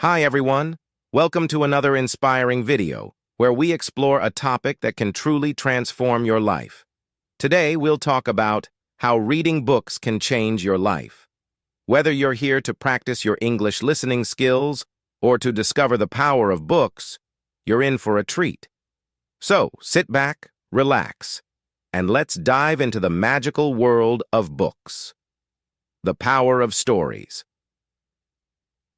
Hi everyone, welcome to another inspiring video where we explore a topic that can truly transform your life. Today we'll talk about how reading books can change your life. Whether you're here to practice your English listening skills or to discover the power of books, you're in for a treat. So sit back, relax, and let's dive into the magical world of books. The power of stories.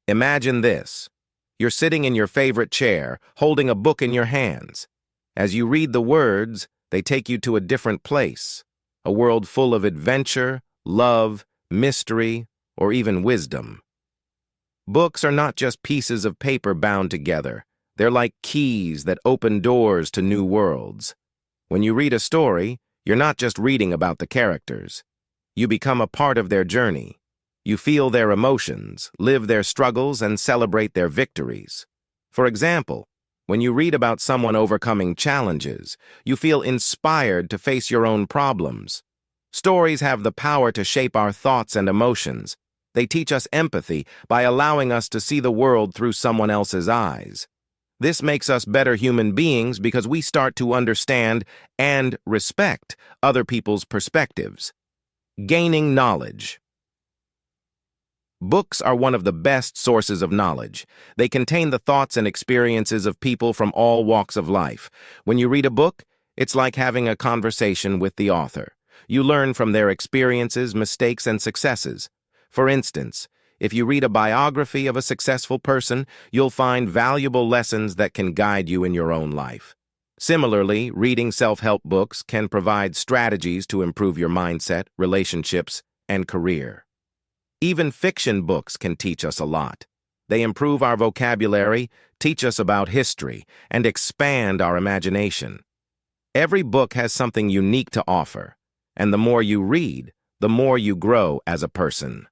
Imagine this. You're sitting in your favorite chair, holding a book in your hands. As you read the words, they take you to a different place, a world full of adventure, love, mystery, or even wisdom. Books are not just pieces of paper bound together. They're like keys that open doors to new worlds. When you read a story, you're not just reading about the characters. You become a part of their journey. You feel their emotions, live their struggles, and celebrate their victories. For example, when you read about someone overcoming challenges, you feel inspired to face your own problems. Stories have the power to shape our thoughts and emotions. They teach us empathy by allowing us to see the world through someone else's eyes. This makes us better human beings because we start to understand and respect other people's perspectives. Gaining knowledge. Books are one of the best sources of knowledge. They contain the thoughts and experiences of people from all walks of life. When you read a book, it's like having a conversation with the author. You learn from their experiences, mistakes, and successes. For instance, if you read a biography of a successful person, you'll find valuable lessons that can guide you in your own life. Similarly, reading self-help books can provide strategies to improve your mindset, relationships, and career. Even fiction books can teach us a lot. They improve our vocabulary, teach us about history, and expand our imagination. Every book has something unique to offer, and the more you read, the more you grow as a person.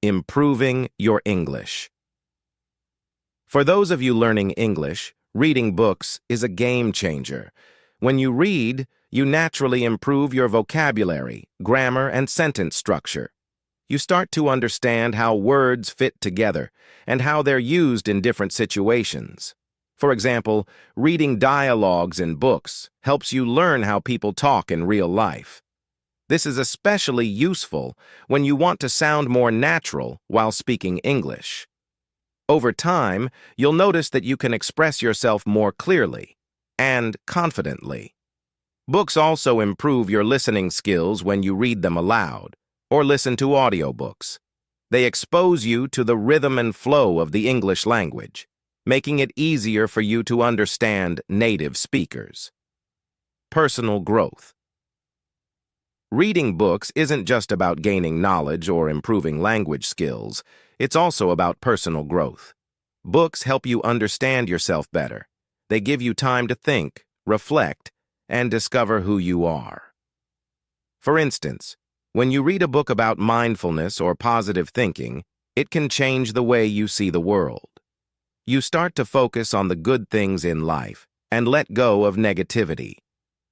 Improving your English. For those of you learning English, reading books is a game changer. When you read, you naturally improve your vocabulary, grammar, and sentence structure. You start to understand how words fit together and how they're used in different situations. For example, reading dialogues in books helps you learn how people talk in real life. This is especially useful when you want to sound more natural while speaking English. Over time, you'll notice that you can express yourself more clearly and confidently. Books also improve your listening skills when you read them aloud or listen to audiobooks. They expose you to the rhythm and flow of the English language, making it easier for you to understand native speakers. Personal growth. Reading books isn't just about gaining knowledge or improving language skills, it's also about personal growth. Books help you understand yourself better. They give you time to think, reflect, and discover who you are. For instance, when you read a book about mindfulness or positive thinking, it can change the way you see the world. You start to focus on the good things in life and let go of negativity.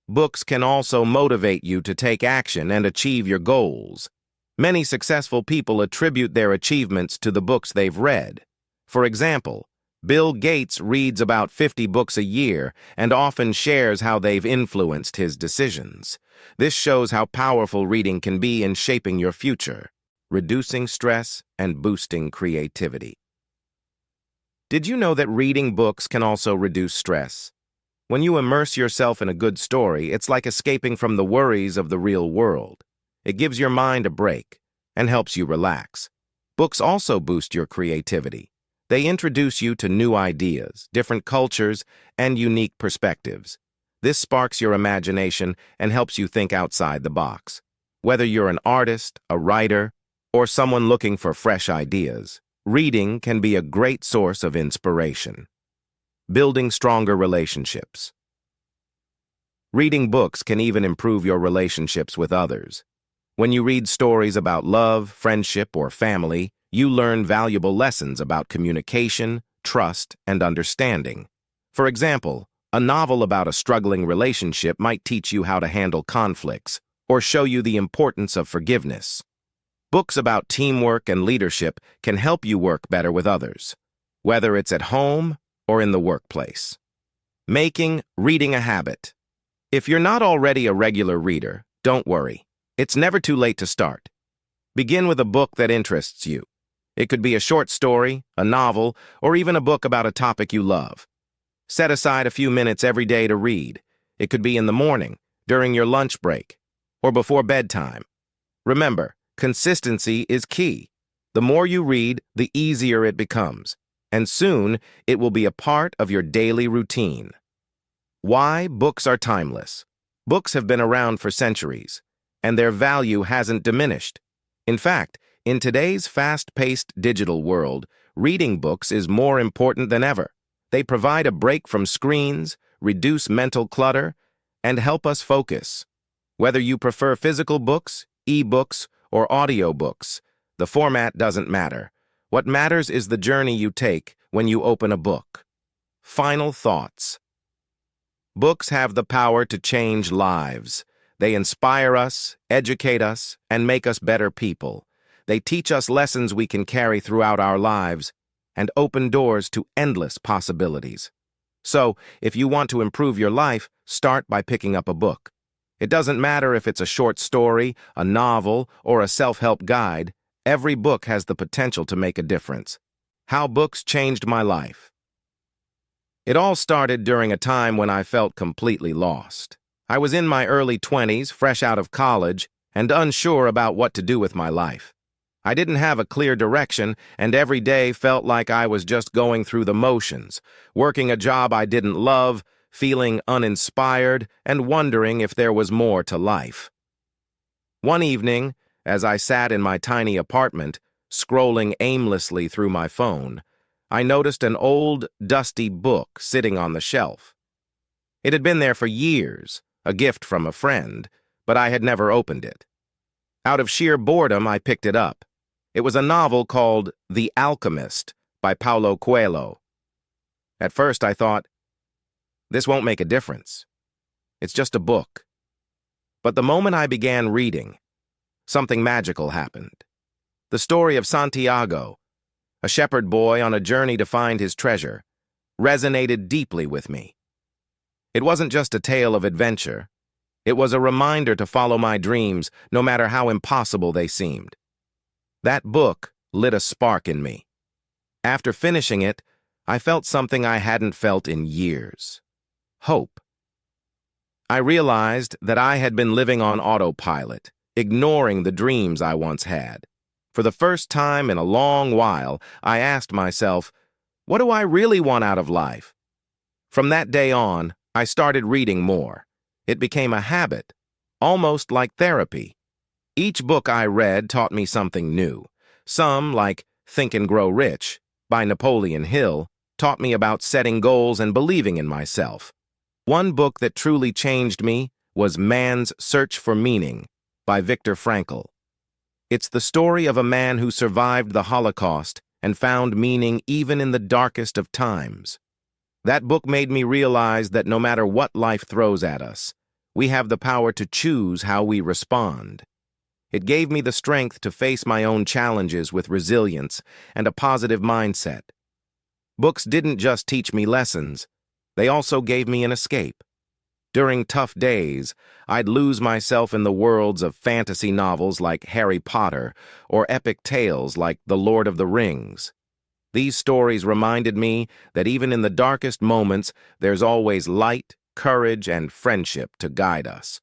Books can also motivate you to take action and achieve your goals. Many successful people attribute their achievements to the books they've read. For example, Bill Gates reads about 50 books a year and often shares how they've influenced his decisions. This shows how powerful reading can be in shaping your future, reducing stress and boosting creativity. Did you know that reading books can also reduce stress? When you immerse yourself in a good story, it's like escaping from the worries of the real world. It gives your mind a break and helps you relax. Books also boost your creativity. They introduce you to new ideas, different cultures, and unique perspectives. This sparks your imagination and helps you think outside the box. Whether you're an artist, a writer, or someone looking for fresh ideas, reading can be a great source of inspiration. Building stronger relationships. Reading books can even improve your relationships with others. When you read stories about love, friendship, or family, you learn valuable lessons about communication, trust, and understanding. For example, a novel about a struggling relationship might teach you how to handle conflicts or show you the importance of forgiveness. Books about teamwork and leadership can help you work better with others. whether it's at home or in the workplace. Making reading a habit. If you're not already a regular reader, don't worry. It's never too late to start. Begin with a book that interests you. It could be a short story, a novel, or even a book about a topic you love. Set aside a few minutes every day to read. It could be in the morning, during your lunch break, or before bedtime. Remember, consistency is key. The more you read, the easier it becomes, and soon it will be a part of your daily routine. Why books are timeless. Books have been around for centuries, and their value hasn't diminished. In fact, in today's fast-paced digital world, reading books is more important than ever. They provide a break from screens, reduce mental clutter, and help us focus. Whether you prefer physical books, e-books, or audiobooks, the format doesn't matter. What matters is the journey you take when you open a book. Final thoughts. Books have the power to change lives. They inspire us, educate us, and make us better people. They teach us lessons we can carry throughout our lives and open doors to endless possibilities. So, if you want to improve your life, start by picking up a book. It doesn't matter if it's a short story, a novel, or a self-help guide. Every book has the potential to make a difference. How books changed my life. It all started during a time when I felt completely lost. I was in my early 20s, fresh out of college, and unsure about what to do with my life. I didn't have a clear direction, and every day felt like I was just going through the motions, working a job I didn't love, feeling uninspired, and wondering if there was more to life. One evening, as I sat in my tiny apartment, scrolling aimlessly through my phone, I noticed an old, dusty book sitting on the shelf. It had been there for years, a gift from a friend, but I had never opened it. Out of sheer boredom, I picked it up. It was a novel called The Alchemist by Paulo Coelho. At first, I thought, this won't make a difference. It's just a book. But the moment I began reading, something magical happened. The story of Santiago, a shepherd boy on a journey to find his treasure, resonated deeply with me. It wasn't just a tale of adventure. It was a reminder to follow my dreams, no matter how impossible they seemed. That book lit a spark in me. After finishing it, I felt something I hadn't felt in years. Hope. I realized that I had been living on autopilot, ignoring the dreams I once had. For the first time in a long while, I asked myself, what do I really want out of life? From that day on, I started reading more. It became a habit, almost like therapy. Each book I read taught me something new. Some, like Think and Grow Rich by Napoleon Hill, taught me about setting goals and believing in myself. One book that truly changed me was Man's Search for Meaning by Viktor Frankl. It's the story of a man who survived the Holocaust and found meaning even in the darkest of times. That book made me realize that no matter what life throws at us, we have the power to choose how we respond. It gave me the strength to face my own challenges with resilience and a positive mindset. Books didn't just teach me lessons, they also gave me an escape. During tough days, I'd lose myself in the worlds of fantasy novels like Harry Potter or epic tales like The Lord of the Rings. These stories reminded me that even in the darkest moments, there's always light, courage, and friendship to guide us.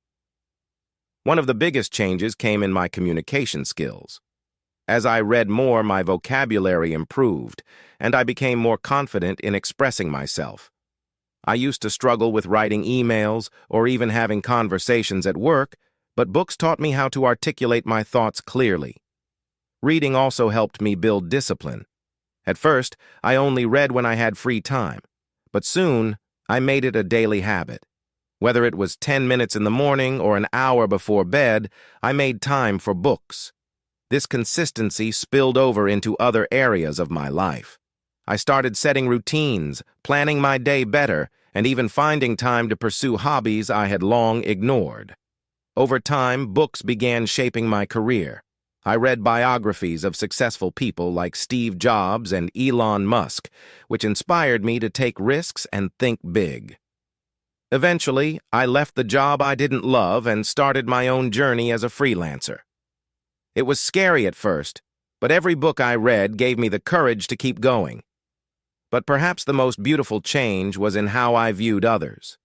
One of the biggest changes came in my communication skills. As I read more, my vocabulary improved, and I became more confident in expressing myself. I used to struggle with writing emails or even having conversations at work, but books taught me how to articulate my thoughts clearly. Reading also helped me build discipline. At first, I only read when I had free time, but soon I made it a daily habit. Whether it was 10 minutes in the morning or an hour before bed, I made time for books. This consistency spilled over into other areas of my life. I started setting routines, planning my day better, and even finding time to pursue hobbies I had long ignored. Over time, books began shaping my career. I read biographies of successful people like Steve Jobs and Elon Musk, which inspired me to take risks and think big. Eventually, I left the job I didn't love and started my own journey as a freelancer. It was scary at first, but every book I read gave me the courage to keep going. But perhaps the most beautiful change was in how I viewed others.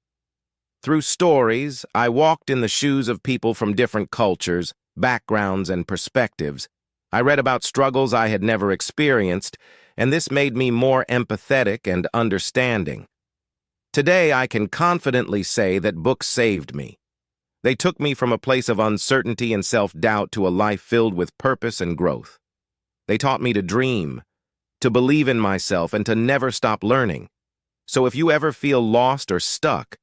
Through stories, I walked in the shoes of people from different cultures, backgrounds, and perspectives. I read about struggles I had never experienced, and this made me more empathetic and understanding. Today, I can confidently say that books saved me. They took me from a place of uncertainty and self-doubt to a life filled with purpose and growth. They taught me to dream, to believe in myself, and to never stop learning. So if you ever feel lost or stuck,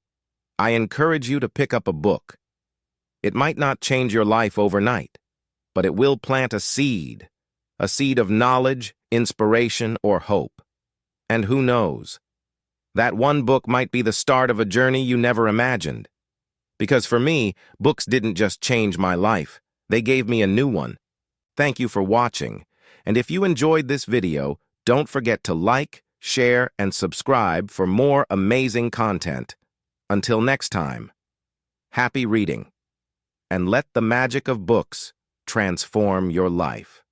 I encourage you to pick up a book. It might not change your life overnight, but it will plant a seed of knowledge, inspiration, or hope. And who knows? That one book might be the start of a journey you never imagined. Because for me, books didn't just change my life, they gave me a new one. Thank you for watching, and if you enjoyed this video, don't forget to like, share, and subscribe for more amazing content. Until next time, happy reading, and let the magic of books transform your life.